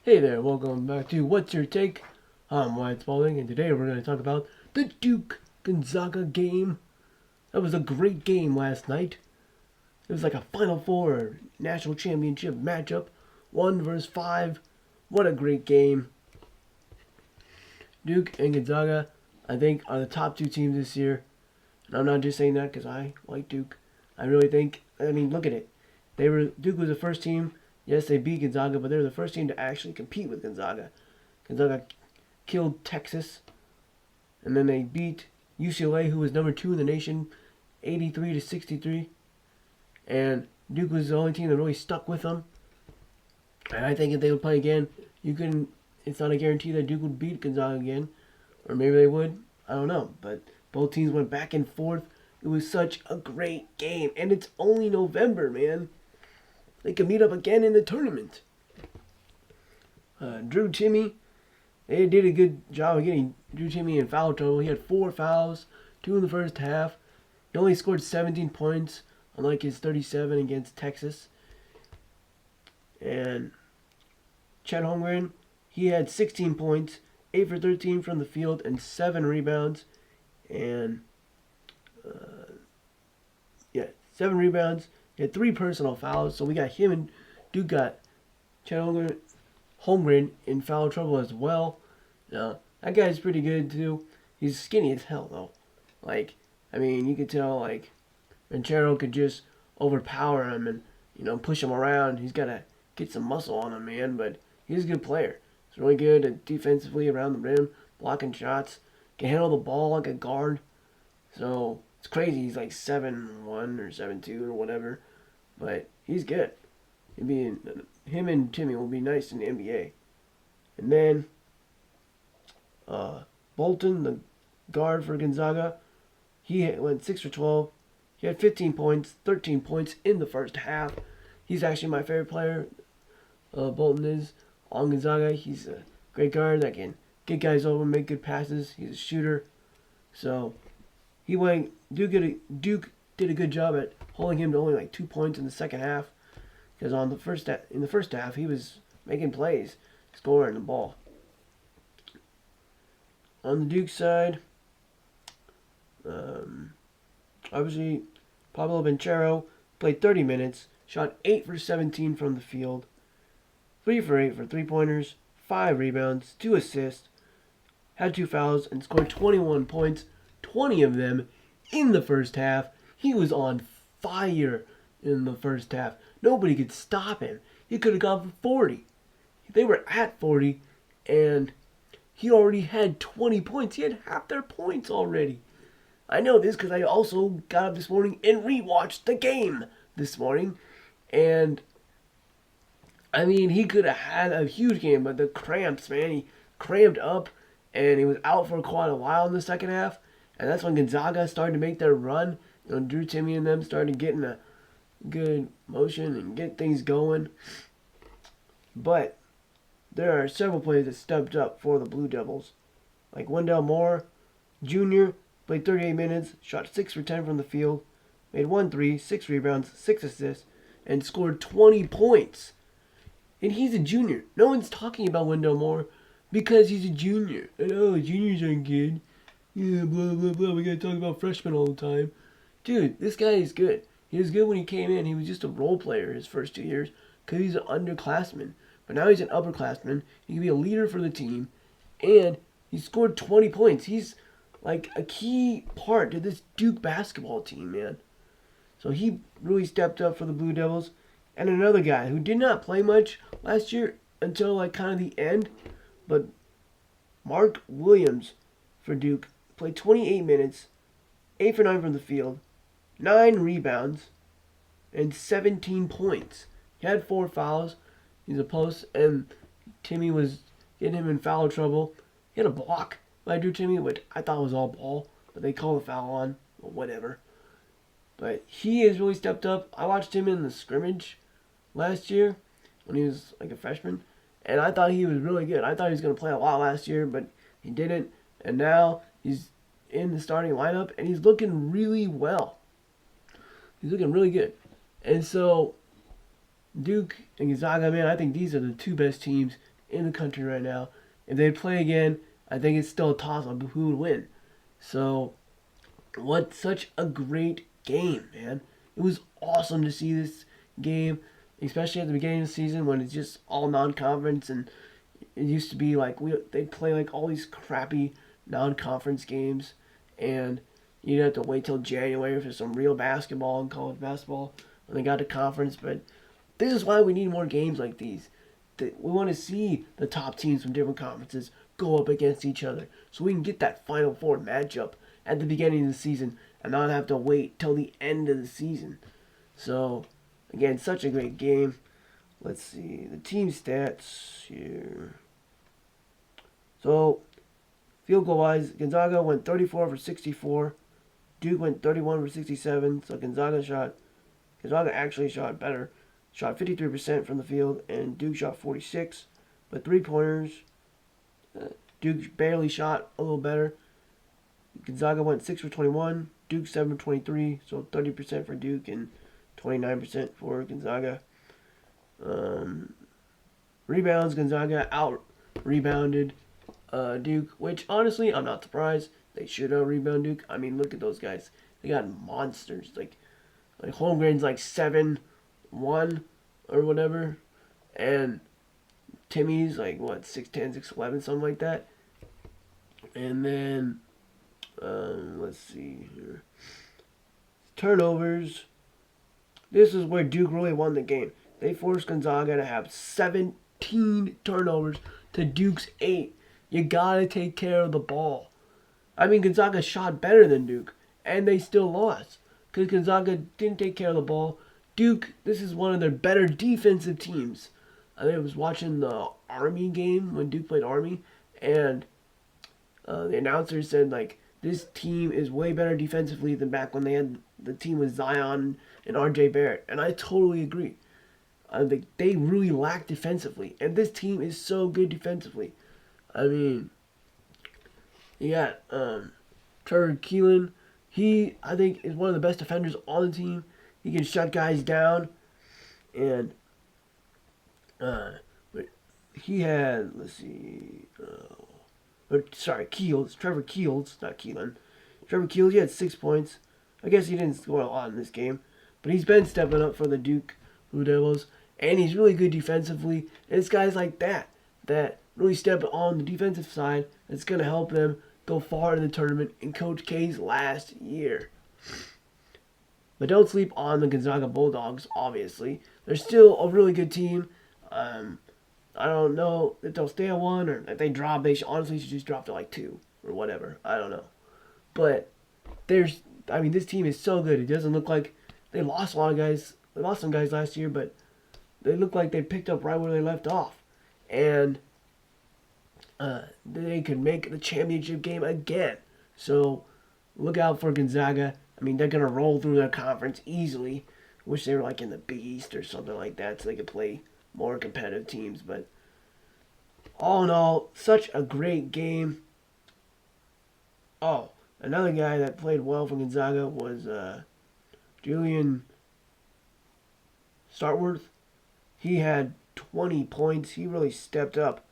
Hey there, welcome back to What's Your Take? I'm Wyatt Spalding, and today we're going to talk about the Duke Gonzaga game. That was a great game last night. It was like a Final Four national championship matchup, 1 versus 5. What a great game. Duke and Gonzaga, I think, are the top two teams this year. And I'm not just saying that because I like Duke. I really think, look at it. Duke was the first team. Yes, they beat Gonzaga, but they were the first team to actually compete with Gonzaga. Gonzaga killed Texas, and then they beat UCLA, who was number 2 in the nation, 83-63. And Duke was the only team that really stuck with them. And I think if they would play again, you couldn't. It's not a guarantee that Duke would beat Gonzaga again, or maybe they would. I don't know, but both teams went back and forth. It was such a great game, and it's only November, man. They could meet up again in the tournament. Drew Timme, they did a good job of getting Drew Timme in foul trouble. He had 4 fouls, 2 in the first half. He only scored 17 points, unlike his 37 against Texas. And Chet Holmgren, he had 16 points, 8 for 13 from the field, and 7 rebounds. And, 7 rebounds. He had 3 personal fouls, so we got him, and Duke got Chet Holmgren in foul trouble as well. Now, that guy's pretty good too. He's skinny as hell though. You could tell Venchero could just overpower him and push him around. He's gotta get some muscle on him, man. But he's a good player. He's really good at defensively around the rim, blocking shots, can handle the ball like a guard. So it's crazy. He's like 7'1" or 7'2" or whatever. But he's good. Him and Timme will be nice in the NBA. And then Bolton, the guard for Gonzaga, he went 6 for 12. He had 15 points, 13 points in the first half. He's actually my favorite player. Bolton is on Gonzaga. He's a great guard that can get guys over, make good passes. He's a shooter. So Duke did a good job at holding him to only like 2 points in the second half. Because in the first half, he was making plays, scoring the ball. On the Duke side, obviously, Pablo Venchero played 30 minutes, shot 8 for 17 from the field, 3 for 8 for 3-pointers, 5 rebounds, 2 assists, had 2 fouls, and scored 21 points, 20 of them in the first half. He was on fire in the first half. Nobody could stop him. He could have gone for 40. They were at 40, and he already had 20 points. He had half their points already. I know this because I also got up this morning and rewatched the game this morning. And, he could have had a huge game, but the cramps, man, he cramped up, and he was out for quite a while in the second half. And that's when Gonzaga started to make their run. Drew Timme and them started getting a good motion and get things going. But there are several players that stepped up for the Blue Devils. Like Wendell Moore Jr. played 38 minutes, shot 6 for 10 from the field, made 1 3, 6 rebounds, 6 assists, and scored 20 points. And he's a junior. No one's talking about Wendell Moore because he's a junior. And juniors aren't good. Yeah, blah, blah, blah. We gotta talk about freshmen all the time. Dude, this guy is good. He was good when he came in. He was just a role player his first 2 years because he's an underclassman. But now he's an upperclassman. He can be a leader for the team. And he scored 20 points. He's like a key part to this Duke basketball team, man. So he really stepped up for the Blue Devils. And another guy who did not play much last year until kind of the end. But Mark Williams for Duke played 28 minutes, 8 for 9 from the field, 9 rebounds, and 17 points. He had 4 fouls. He's a post, and Timme was getting him in foul trouble. He had a block by Drew Timme, which I thought was all ball, but they called a foul on, or whatever. But he has really stepped up. I watched him in the scrimmage last year when he was like a freshman, and I thought he was really good. I thought he was going to play a lot last year, but he didn't. And now he's in the starting lineup, and he's looking really well. He's looking really good. And so Duke and Gonzaga, man, I think these are the 2 best teams in the country right now. If they play again, I think it's still a toss-up of who would win. So, what such a great game, man. It was awesome to see this game, especially at the beginning of the season when it's just all non-conference, and it used to be like they'd play like all these crappy non-conference games, and you'd have to wait till January for some real basketball and college basketball when they got to conference. But this is why we need more games like these. We want to see the top teams from different conferences go up against each other so we can get that Final Four matchup at the beginning of the season and not have to wait till the end of the season. So, again, such a great game. Let's see the team stats here. So, field goal wise, Gonzaga went 34 for 64. Duke went 31 for 67. So Gonzaga actually shot better. Shot 53% from the field, and Duke shot 46. But 3-pointers, Duke barely shot a little better. Gonzaga went 6 for 21. Duke 7 for 23. So 30% for Duke and 29% for Gonzaga. Rebounds, Gonzaga out-rebounded Duke, which honestly, I'm not surprised. They should out-rebound Duke. I mean, look at those guys. They got monsters. Like Holmgren's like 7'1" or whatever. And Timmy's like, what, 6'10", 6'11", something like that. And then, let's see here. Turnovers. This is where Duke really won the game. They forced Gonzaga to have 17 turnovers to Duke's 8. You gotta take care of the ball. I mean, Gonzaga shot better than Duke, and they still lost because Gonzaga didn't take care of the ball. Duke, this is one of their better defensive teams. I was watching the Army game when Duke played Army, and the announcer said, like, this team is way better defensively than back when they had the team with Zion and R.J. Barrett, and I totally agree. They really lack defensively, and this team is so good defensively. I mean, you got Trevor Keelan. He, I think, is one of the best defenders on the team. He can shut guys down. And but he had, let's see, Keels. Trevor Keels, not Keelan. Trevor Keels, he had 6 points. I guess he didn't score a lot in this game. But he's been stepping up for the Duke Blue Devils. And he's really good defensively. And it's guys like that really step on the defensive side that's going to help them go far in the tournament in Coach K's last year. But don't sleep on the Gonzaga Bulldogs, obviously. They're still a really good team. I don't know if they'll stay at 1 or if they drop. They honestly should just drop to like 2 or whatever. I don't know. But this team is so good. It doesn't look like they lost a lot of guys. They lost some guys last year, but they look like they picked up right where they left off. And they could make the championship game again. So look out for Gonzaga. I mean, they're going to roll through their conference easily. Wish they were like in the Big East or something like that so they could play more competitive teams. But all in all, such a great game. Oh, another guy that played well for Gonzaga was Julian Startworth. He had 20 points. He really stepped up.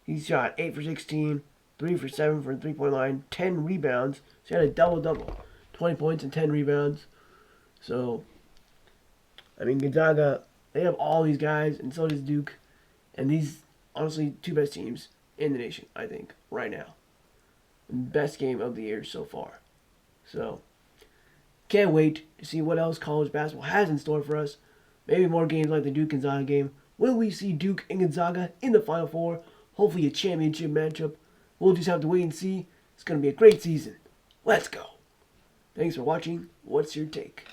He shot 8 for 16, 3 for 7 from the 3-point line, 10 rebounds. So he had a double-double, 20 points and 10 rebounds. So, I mean, Gonzaga, they have all these guys, and so does Duke. And these, honestly, 2 best teams in the nation, I think, right now. Best game of the year so far. So, can't wait to see what else college basketball has in store for us. Maybe more games like the Duke-Gonzaga game. Will we see Duke and Gonzaga in the Final Four? Hopefully a championship matchup. We'll just have to wait and see. It's going to be a great season. Let's go. Thanks for watching. What's your take?